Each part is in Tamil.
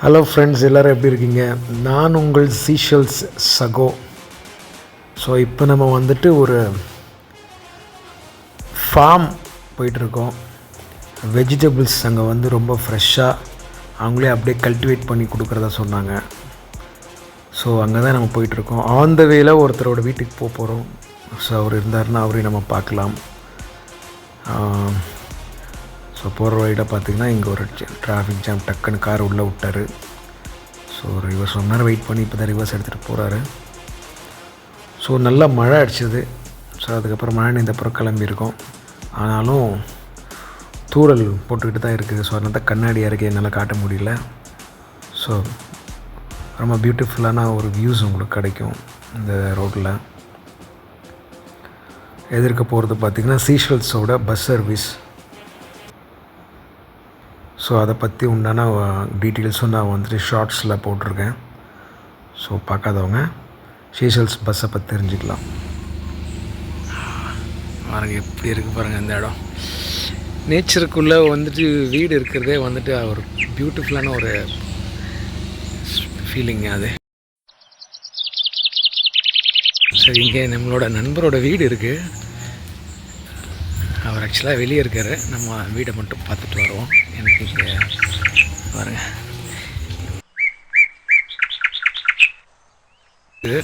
ஹலோ ஃப்ரெண்ட்ஸ், எல்லோரும் எப்படி இருக்கீங்க? நான் உங்கள் சீஷல்ஸ் சகோ. ஸோ இப்போ நம்ம வந்துட்டு ஒரு ஃபார்ம் போயிட்டுருக்கோம். வெஜிடபிள்ஸ் அங்கே வந்து ரொம்ப ஃப்ரெஷ்ஷாக அவங்களே அப்படியே கல்டிவேட் பண்ணி கொடுக்குறதா சொன்னாங்க. ஸோ அங்கே தான் நம்ம போயிட்டுருக்கோம். ஆன் த வேல ஒருத்தரோட வீட்டுக்கு போகிறோம். ஸோ அவர் இருந்தாருன்னா அவரையும் நம்ம பார்க்கலாம். ஸோ போகிற வழியில் பார்த்திங்கன்னா இங்கே ஒரு டிராஃபிக் ஜாம், டக்குன்னு கார் உள்ளே விட்டார். ஸோ ரிவர்ஸ் ரொம்ப நேரம் வெயிட் பண்ணி இப்போ தான் ரிவர்ஸ் எடுத்துகிட்டு போகிறாரு. ஸோ நல்லா மழை அடிச்சது. ஸோ அதுக்கப்புறம் மழை இந்த கிளம்பியிருக்கோம். ஆனாலும் தூரல் போட்டுக்கிட்டு தான் இருக்குது. ஸோ அதனால தான் கண்ணாடி இறக்கி என்னால் காட்ட முடியல. ஸோ ரொம்ப பியூட்டிஃபுல்லான ஒரு வியூஸ் உங்களுக்கு கிடைக்கும் இந்த ரோட்டில். எதிர்க்க போகிறது பார்த்திங்கன்னா சீஷல்ஸோட பஸ் சர்வீஸ். ஸோ அதை பற்றி உண்டான டீட்டெயில்ஸும் நான் வந்துட்டு ஷார்ட்ஸில் போட்டிருக்கேன். ஸோ பார்க்காதவங்க சீஷல்ஸ் பஸ்ஸை பற்றி தெரிஞ்சுக்கலாம். பாருங்கள் எப்படி இருக்குது பாருங்கள் இந்த இடம். நேச்சருக்குள்ளே வந்துட்டு வீடு இருக்கிறதே வந்துட்டு ஒரு பியூட்டிஃபுல்லான ஒரு ஃபீலிங்க அது. சரி, இங்கே நம்மளோட நண்பரோட வீடு இருக்குது. அவர் ஆக்சுவலாக வெளியே இருக்கார். நம்ம வீடை மட்டும் பார்த்துட்டு வருவோம். எனக்கு இங்கே பாருங்க, இது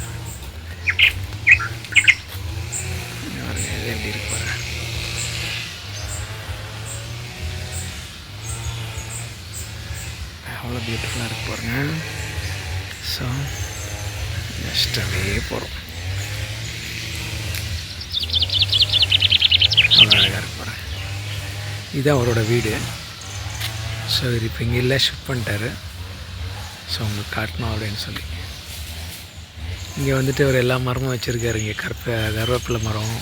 எப்படி இருக்கு பாருங்க. அவ்வளோ பியூட்டிஃபுல்லாக இருக்கு பாருங்க. ஸோ ஜஸ்ட் அப்படியே போகிறோம். அவ்வளோ அழகாக இருக்கு பாருங்க. இதுதான் அவரோட வீடு. ஸோ இவர் இப்போ இங்கே இல்லை, ஷிஃப்ட் பண்ணிட்டாரு. ஸோ உங்களுக்கு காட்டணும் அப்படின்னு சொல்லி இங்கே வந்துட்டு அவர் எல்லா மரமும் வச்சுருக்காரு. இங்கே கருவேப்பிலை மரம்,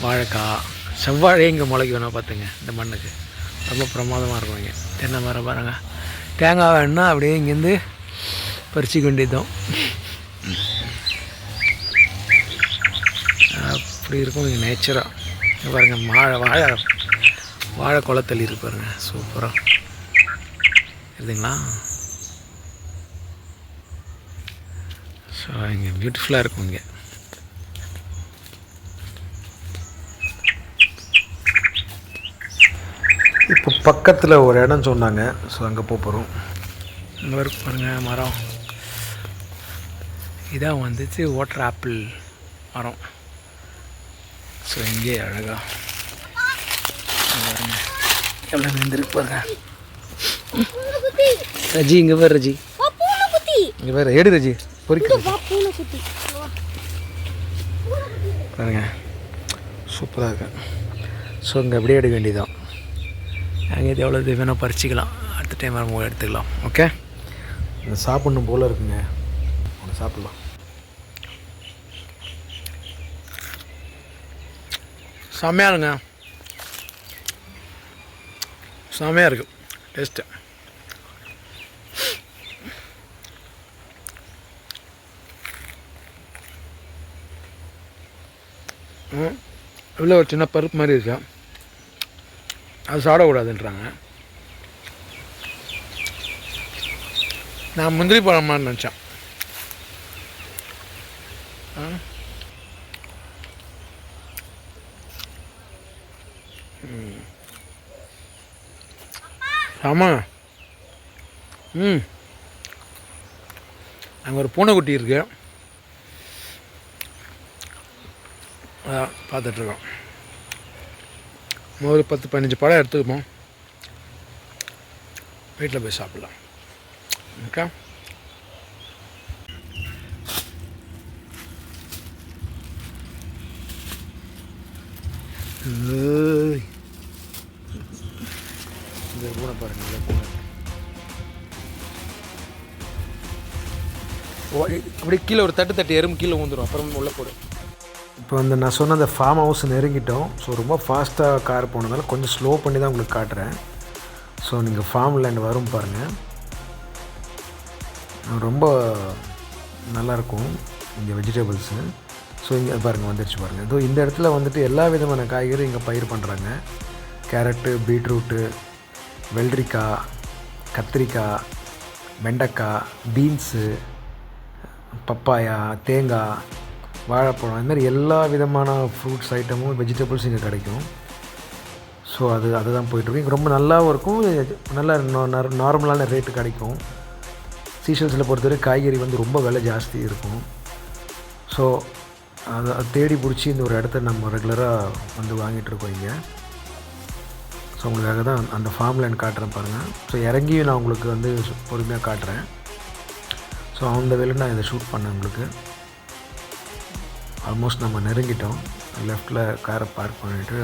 வாழைக்காய், செவ்வாழையே இங்கே முளைக்கு வேணால் பார்த்துங்க. இந்த மண்ணுக்கு ரொம்ப பிரமாதமாக இருக்கும். இங்கே தென்னை மரம் பாருங்கள். தேங்காய் வேணுன்னா அப்படியே இங்கேருந்து பறிச்சிக்க வேண்டியதும் அப்படி இருக்கும் இங்கே நேச்சராக. பாருங்கள், வாழை குளத்தள்ளி இருக்கு பாருங்கள். சூப்பராக இருக்குதுங்களா? ஸோ இங்கே பியூட்டிஃபுல்லாக இருக்கும். இங்கே இப்போ பக்கத்தில் ஒரு இடம் சொன்னாங்க. ஸோ அங்கே போகிறோம். இங்கே இருக்கு பாருங்கள் மரம். இதான் வந்துச்சு வாட்டர் ஆப்பிள் மரம். ஸோ இங்கே அழகாக எவ்வளோ விழுந்துருக்கு பாருங்க. ரஜி இங்கே பேர் ரஜி, இங்கே பேர் ஏடு ரஜி பொறிக்க பாருங்க. சூப்பராக இருக்கு. ஸோ இங்கே அப்படியே எடுக்க வேண்டியதான். அங்கே இது எவ்வளோ இது வேணால் பறிச்சிக்கலாம். அடுத்த டைம் வரும்போது எடுத்துக்கலாம். ஓகே, இங்கே சாப்பிட்ணும் போல் இருக்குங்க. ஒன்று சாப்பிட்லாம். செம்மையாக இருங்க, செம்மையாக இருக்குது டேஸ்ட்டு. இவ்வளோ ஒரு சின்ன பருப்பு மாதிரி இருக்கு. அது சாப்பிடக்கூடாதுன்றாங்க. நான் முந்திரி பழமான்னு நினச்சேன். ஆமாம். அங்கே ஒரு பூனைக்குட்டி இருக்கு, அதான் பார்த்துட்ருக்கோம். ஒரு 10-15 பழம் எடுத்துக்குப்போம், வீட்டில் போய் சாப்பிட்லாம். ஓகே, இந்த பூனை பாருங்கள். இந்த பூனை அப்படி கீழே ஒரு தட்டு எறும்பு கீழே வந்துடும். அப்புறம் உள்ளே போடும். இப்போ வந்து நான் சொன்ன அந்த ஃபார்ம் ஹவுஸ் நெருங்கிட்டோம். ஸோ ரொம்ப ஃபாஸ்ட்டாக கார் போனதால கொஞ்சம் ஸ்லோ பண்ணி தான் உங்களுக்கு காட்டுறேன். ஸோ நீங்கள் ஃபார்ம் லேண்ட் வரும் பாருங்கள், ரொம்ப நல்லாயிருக்கும் இங்கே வெஜிடபிள்ஸு. ஸோ இங்கே பாருங்கள் வந்துடுச்சு பாருங்கள். இதோ இந்த இடத்துல வந்துட்டு எல்லா விதமான காய்கறியும் இங்கே பயிர் பண்ணுறாங்க. கேரட்டு, பீட்ரூட்டு, வெள்ளரிக்காய், கத்திரிக்காய், வெண்டைக்காய், பீன்ஸு, பப்பாயா, தேங்காய், வாழைப்பழம், இது மாதிரி எல்லா விதமான ஃப்ரூட்ஸ் ஐட்டமும் வெஜிடபிள்ஸ் இங்கே கிடைக்கும். ஸோ அதுதான் போயிட்டுருக்கு. இங்கே ரொம்ப நல்லாவும் இருக்கும், நல்ல நார்மலான ரேட்டு கிடைக்கும். சீஷல்ஸில் பொறுத்தவரை காய்கறி வந்து ரொம்ப விலை ஜாஸ்தி இருக்கும். ஸோ அதை தேடி பிடிச்சி இந்த ஒரு இடத்த நம்ம ரெகுலராக வந்து வாங்கிட்டுருக்கோம் இங்கே. ஸோ உங்களுக்காக தான் அந்த ஃபார்ம் லேண்ட் காட்டுறேன் பாருங்கள். ஸோ இறங்கியும் நான் உங்களுக்கு வந்து பொறுமையாக காட்டுறேன். ஸோ அந்த வேலை நான் இதை ஷூட் பண்ணேன் உங்களுக்கு. ஆல்மோஸ்ட் நம்ம நெருங்கிட்டோம். லெஃப்டில் காரை பார்க் பண்ணிவிட்டு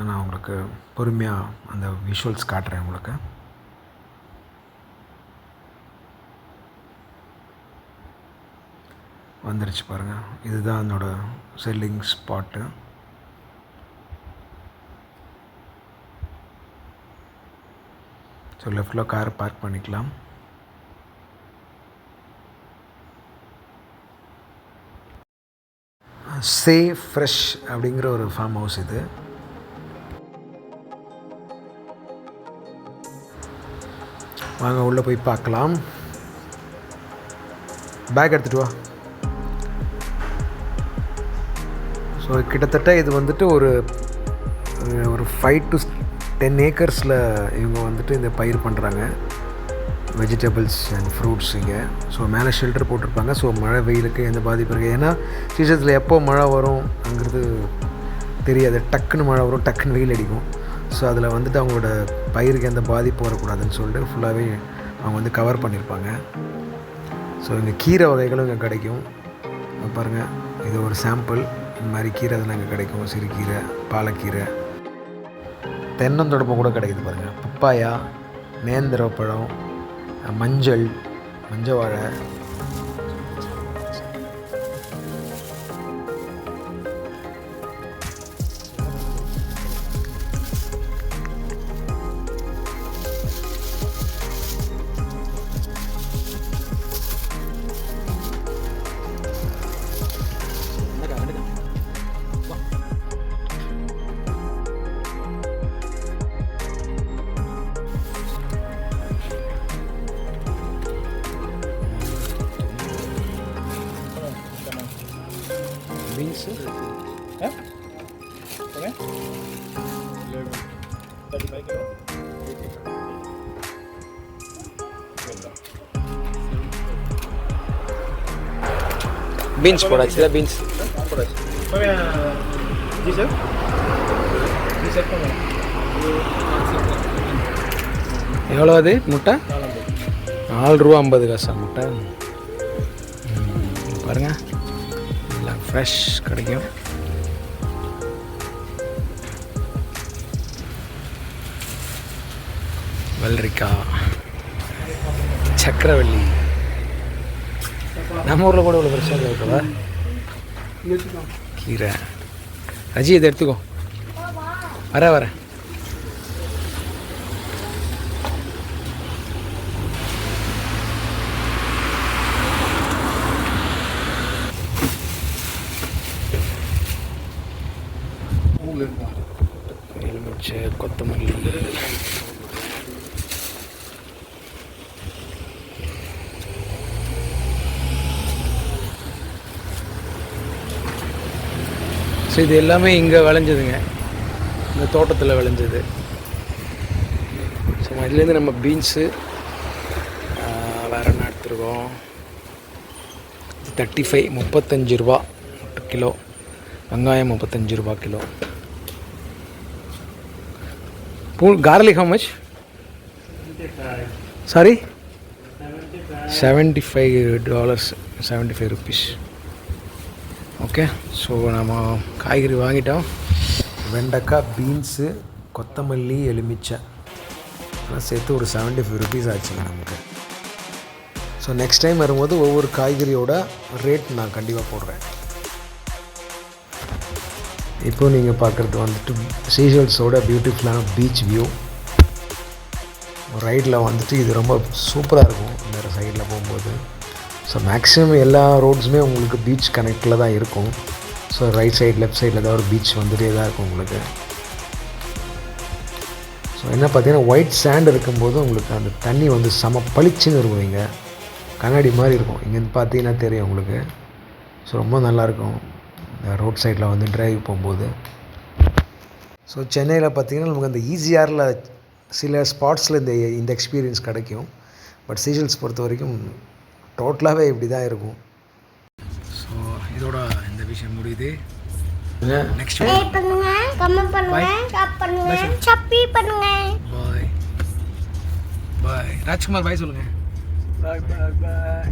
நான் உங்களுக்கு பொறுமையாக அந்த விஷுவல்ஸ் காட்டுறேன் உங்களுக்கு. வந்துருச்சு பாருங்கள், இதுதான் என்னோடய செல்லிங் ஸ்பாட்டு. ஸோ லெஃப்டில் காரை பார்க் பண்ணிக்கலாம். சே ஃப்ரெஷ் அப்படிங்கிற ஒரு ஃபார்ம் ஹவுஸ் இது. வாங்க உள்ளே போய் பார்க்கலாம். பேக் எடுத்துகிட்டு வா. ஸோ கிட்டத்தட்ட இது வந்துட்டு ஒரு 5 to 10 ஏக்கர்ஸில் இவங்க வந்துட்டு இந்த பயிர் பண்ணுறாங்க, வெஜிடபிள்ஸ் அண்ட் ஃப்ரூட்ஸ் இங்கே. ஸோ மேலே ஷெல்டர் போட்டிருப்பாங்க. ஸோ மழை வெயிலுக்கு எந்த பாதிப்பு இருக்குது. ஏன்னா சீசன்ஸில் எப்போ மழை வரும் அங்கிறது தெரியாது. டக்குன்னு மழை வரும், டக்குன்னு வெயில் அடிக்கும். ஸோ அதில் வந்துட்டு அவங்களோட பயிருக்கு எந்த பாதிப்பு வரக்கூடாதுன்னு சொல்லிட்டு ஃபுல்லாகவே அவங்க வந்து கவர் பண்ணியிருப்பாங்க. ஸோ இங்கே கீரை வகைகளும் இங்கே கிடைக்கும். பாருங்கள், இது ஒரு சாம்பிள். இந்த மாதிரி கீரை அதெல்லாம் இங்கே கிடைக்கும். சிறுகீரை, பாலக்கீரை, தென்னந்தொடப்பம் கூட கிடைக்குது பாருங்கள். பப்பாயா, நேந்திரப்பழம், மஞ்சள் வாழை, பீன்ஸு, பீன்ஸ் போடாச்சு. பீன்ஸ் எவ்வளோ அது முட்டை? 4 ரூபா 50 காசா முட்டை? பாருங்கள், எல்லாம் ஃப்ரெஷ் கிடைக்கும். வெள்ளரிக்காய், சக்கரவள்ளி, நம்ம ஊரில் கூட இவ்வளோ பிரச்சனை இருக்குதா? கீரை ரஜி இதை எடுத்துக்கோ. வரேன். எலுமிச்சை, கொத்தமல்லி, ஸோ இது எல்லாமே இங்கே விளைஞ்சதுங்க, இந்த தோட்டத்தில் விளைஞ்சது. ஸோ இதுலேருந்து நம்ம பீன்ஸு வேறு என்ன எடுத்துருக்கோம். 35 ரூபா கிலோ. வெங்காயம் 35 ரூபா kilo. garlic how much? Sorry? $75, 75 rupees. Okay. So நம்ம காய்கறி வாங்கிட்டோம். வெண்டைக்காய், பீன்ஸு, கொத்தமல்லி, எலுமிச்சை அதெல்லாம் சேர்த்து ஒரு 75 ருபீஸ் ஆச்சுங்க நமக்கு. ஸோ நெக்ஸ்ட் டைம் வரும்போது ஒவ்வொரு காய்கறியோட ரேட் நான் கண்டிப்பாக போடுறேன். இப்போது நீங்கள் பார்க்குறது வந்துட்டு சீஷல்ஸோட பியூட்டிஃபுல்லான பீச் வியூ. ரைடில் வந்துட்டு இது ரொம்ப சூப்பராக இருக்கும் இந்த சைடில் போகும்போது. ஸோ மேக்ஸிமம் எல்லா ரோட்ஸுமே உங்களுக்கு பீச் கனெக்டில் தான் இருக்கும். ஸோ ரைட் சைடு, லெஃப்ட் சைடில் ஏதாவது ஒரு பீச் வந்துகிட்டே தான் இருக்கும் உங்களுக்கு. ஸோ என்ன பார்த்தீங்கன்னா ஒயிட் சேண்ட் இருக்கும்போது உங்களுக்கு அந்த தண்ணி வந்து செம பளிச்சுன்னு இருக்கும் இங்கே, கண்ணாடி மாதிரி இருக்கும். இங்கேருந்து பார்த்தீங்கன்னா தெரியும் உங்களுக்கு. ஸோ ரொம்ப நல்லாயிருக்கும் இந்த ரோட் சைடில் வந்து டிரைவ் போகும்போது. ஸோ சென்னையில் பார்த்திங்கன்னா நமக்கு அந்த ஈஸியாரில் சில ஸ்பாட்ஸில் இந்த எக்ஸ்பீரியன்ஸ் கிடைக்கும். பட் சீஷல்ஸ் பொறுத்த வரைக்கும் டோட்டலாகவே இப்படி தான் இருக்கும். ஸோ இதோட இந்த விஷயம் முடியுது. நெக்ஸ்ட் பண்ணுங்க, கமெண்ட் பண்ணுங்க, ஷேர் பண்ணுங்க, சப்ஸ்கிரைப் பண்ணுங்க. பாய் பாய். ராஜ்குமார் பாய் சொல்லுங்கள். பாய் பாய் பாய்.